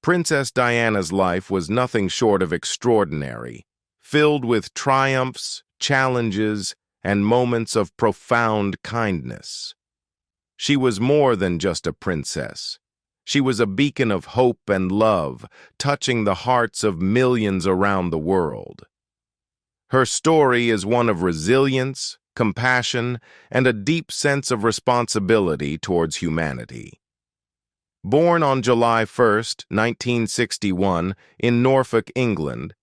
Princess Diana's life was nothing short of extraordinary, filled with triumphs, challenges, and moments of profound kindness. She was more than just a princess. She was a beacon of hope and love, touching the hearts of millions around the world. Her story is one of resilience, compassion, and a deep sense of responsibility towards humanity. Born on July 1, 1961, in Norfolk, England,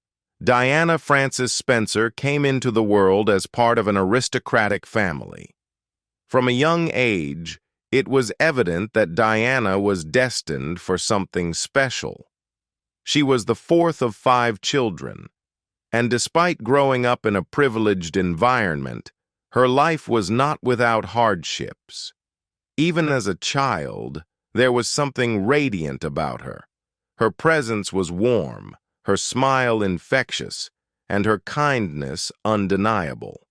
Diana Frances Spencer came into the world as part of an aristocratic family. From a young age, it was evident that Diana was destined for something special. She was the fourth of 5 children, and despite growing up in a privileged environment, her life was not without hardships. Even as a child, there was something radiant about her. Her presence was warm, her smile infectious, and her kindness undeniable.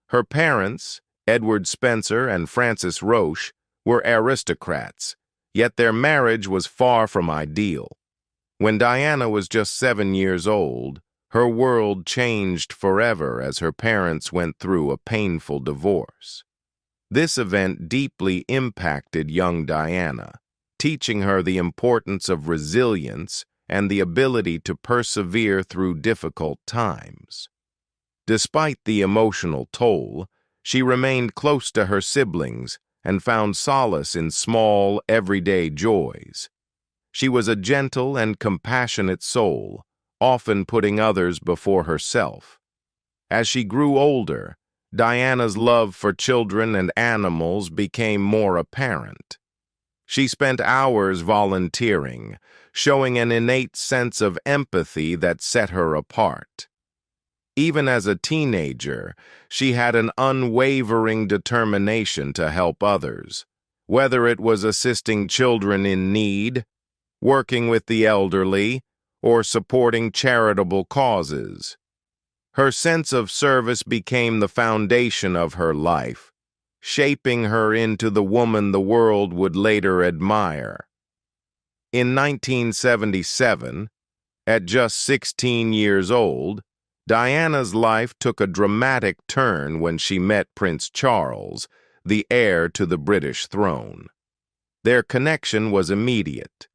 Her parents, Edward Spencer and Frances Roche, were aristocrats, yet their marriage was far from ideal. When Diana was just 7 years old, her world changed forever as her parents went through a painful divorce. This event deeply impacted young Diana, teaching her the importance of resilience and the ability to persevere through difficult times. Despite the emotional toll, she remained close to her siblings and found solace in small, everyday joys. She was a gentle and compassionate soul, often putting others before herself. As she grew older, Diana's love for children and animals became more apparent. She spent hours volunteering, showing an innate sense of empathy that set her apart. Even as a teenager, she had an unwavering determination to help others, whether it was assisting children in need, working with the elderly, or supporting charitable causes. Her sense of service became the foundation of her life, shaping her into the woman the world would later admire. In 1977, at just 16 years old, Diana's life took a dramatic turn when she met Prince Charles, the heir to the British throne. Their connection was immediate.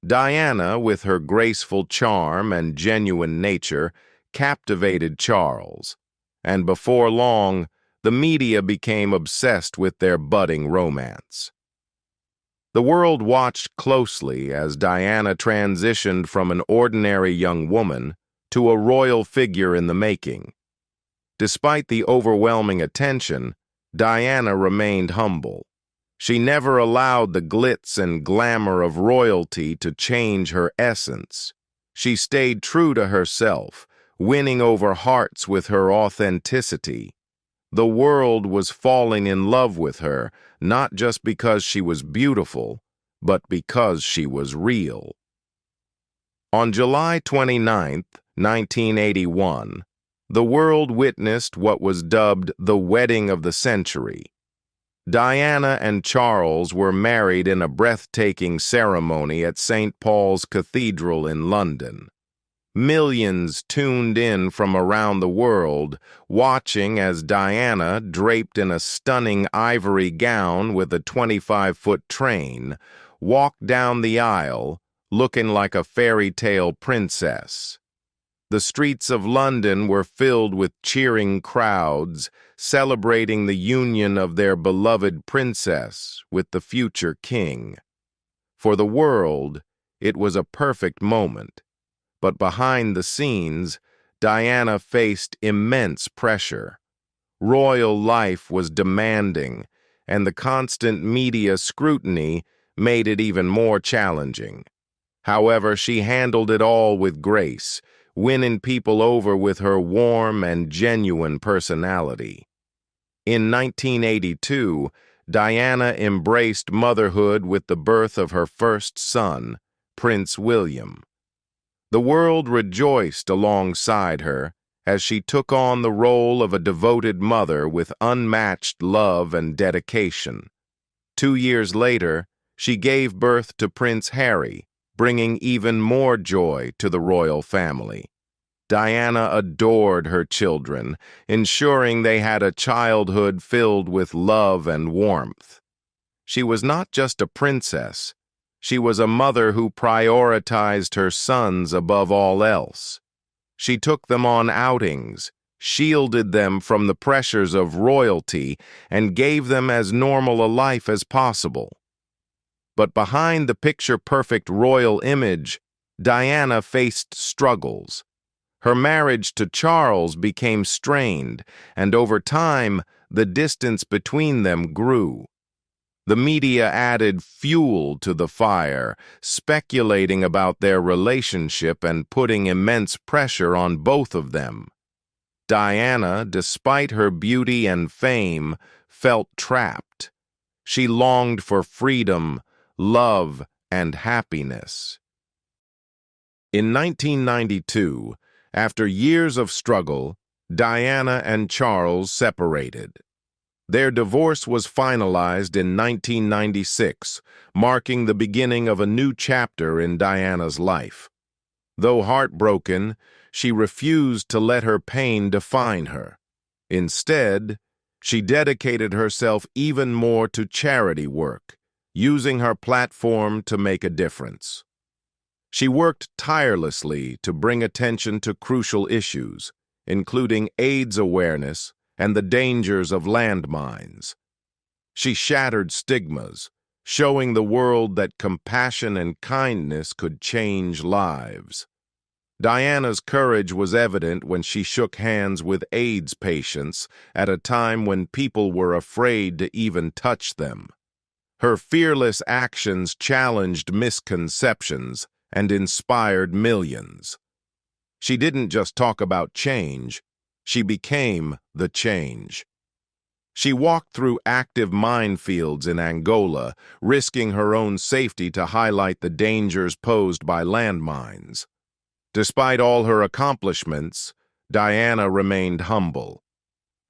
Diana, with her graceful charm and genuine nature, captivated Charles, and before long, the media became obsessed with their budding romance. The world watched closely as Diana transitioned from an ordinary young woman to a royal figure in the making. Despite the overwhelming attention, Diana remained humble. She never allowed the glitz and glamour of royalty to change her essence. She stayed true to herself, winning over hearts with her authenticity. The world was falling in love with her, not just because she was beautiful, but because she was real. On July 29, 1981, the world witnessed what was dubbed the wedding of the century. Diana and Charles were married in a breathtaking ceremony at St. Paul's Cathedral in London. Millions tuned in from around the world, watching as Diana, draped in a stunning ivory gown with a 25-foot train, walked down the aisle, looking like a fairy tale princess. The streets of London were filled with cheering crowds, celebrating the union of their beloved princess with the future king. For the world, it was a perfect moment. But behind the scenes, Diana faced immense pressure. Royal life was demanding, and the constant media scrutiny made it even more challenging. However, she handled it all with grace, winning people over with her warm and genuine personality. In 1982, Diana embraced motherhood with the birth of her first son, Prince William. The world rejoiced alongside her as she took on the role of a devoted mother with unmatched love and dedication. 2 years later, she gave birth to Prince Harry, bringing even more joy to the royal family. Diana adored her children, ensuring they had a childhood filled with love and warmth. She was not just a princess. She was a mother who prioritized her sons above all else. She took them on outings, shielded them from the pressures of royalty, and gave them as normal a life as possible. But behind the picture-perfect royal image, Diana faced struggles. Her marriage to Charles became strained, and over time, the distance between them grew. The media added fuel to the fire, speculating about their relationship and putting immense pressure on both of them. Diana, despite her beauty and fame, felt trapped. She longed for freedom, love, and happiness. In 1992, after years of struggle, Diana and Charles separated. Their divorce was finalized in 1996, marking the beginning of a new chapter in Diana's life. Though heartbroken, she refused to let her pain define her. Instead, she dedicated herself even more to charity work, using her platform to make a difference. She worked tirelessly to bring attention to crucial issues, including AIDS awareness and the dangers of landmines. She shattered stigmas, showing the world that compassion and kindness could change lives. Diana's courage was evident when she shook hands with AIDS patients at a time when people were afraid to even touch them. Her fearless actions challenged misconceptions and inspired millions. She didn't just talk about change, she became the change. She walked through active minefields in Angola, risking her own safety to highlight the dangers posed by landmines. Despite all her accomplishments, Diana remained humble.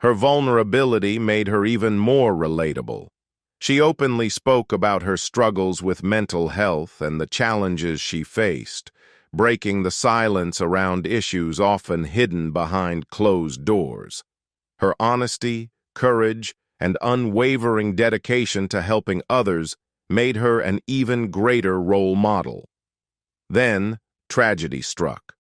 Her vulnerability made her even more relatable. She openly spoke about her struggles with mental health and the challenges she faced, breaking the silence around issues often hidden behind closed doors. Her honesty, courage, and unwavering dedication to helping others made her an even greater role model. Then, tragedy struck.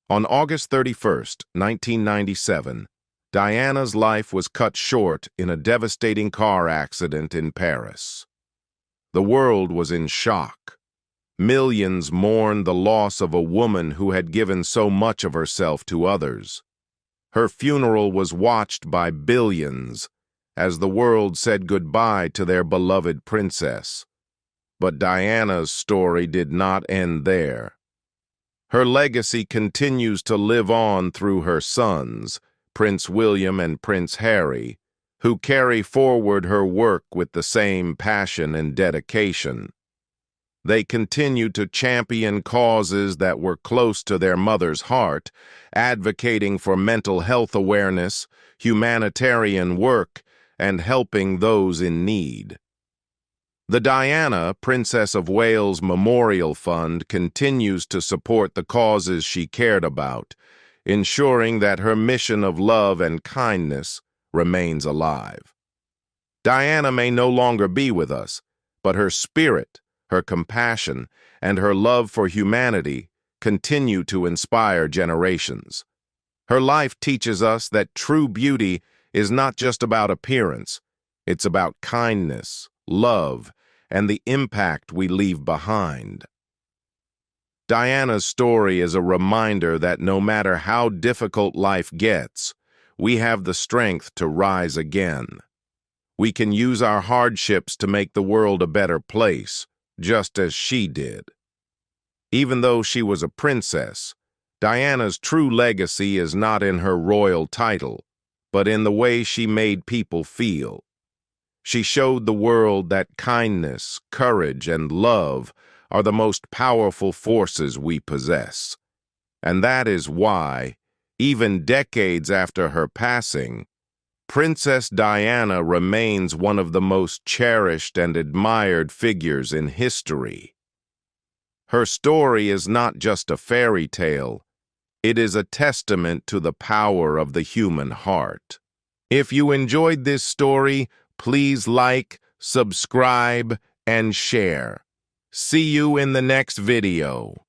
On August 31st, 1997, Diana's life was cut short in a devastating car accident in Paris. The world was in shock. Millions mourned the loss of a woman who had given so much of herself to others. Her funeral was watched by billions as the world said goodbye to their beloved princess. But Diana's story did not end there. Her legacy continues to live on through her sons, Prince William and Prince Harry, who carry forward her work with the same passion and dedication. They continued to champion causes that were close to their mother's heart, advocating for mental health awareness, humanitarian work, and helping those in need. The Diana, Princess of Wales Memorial Fund continues to support the causes she cared about, ensuring that her mission of love and kindness remains alive. Diana may no longer be with us, but her spirit, her compassion, and her love for humanity continue to inspire generations. Her life teaches us that true beauty is not just about appearance, it's about kindness, love, and the impact we leave behind. Diana's story is a reminder that no matter how difficult life gets, we have the strength to rise again. We can use our hardships to make the world a better place, just as she did. Even though she was a princess, Diana's true legacy is not in her royal title, but in the way she made people feel. She showed the world that kindness, courage, and love are the most powerful forces we possess. And that is why, even decades after her passing, Princess Diana remains one of the most cherished and admired figures in history. Her story is not just a fairy tale. It is a testament to the power of the human heart. If you enjoyed this story, please like, subscribe, and share. See you in the next video.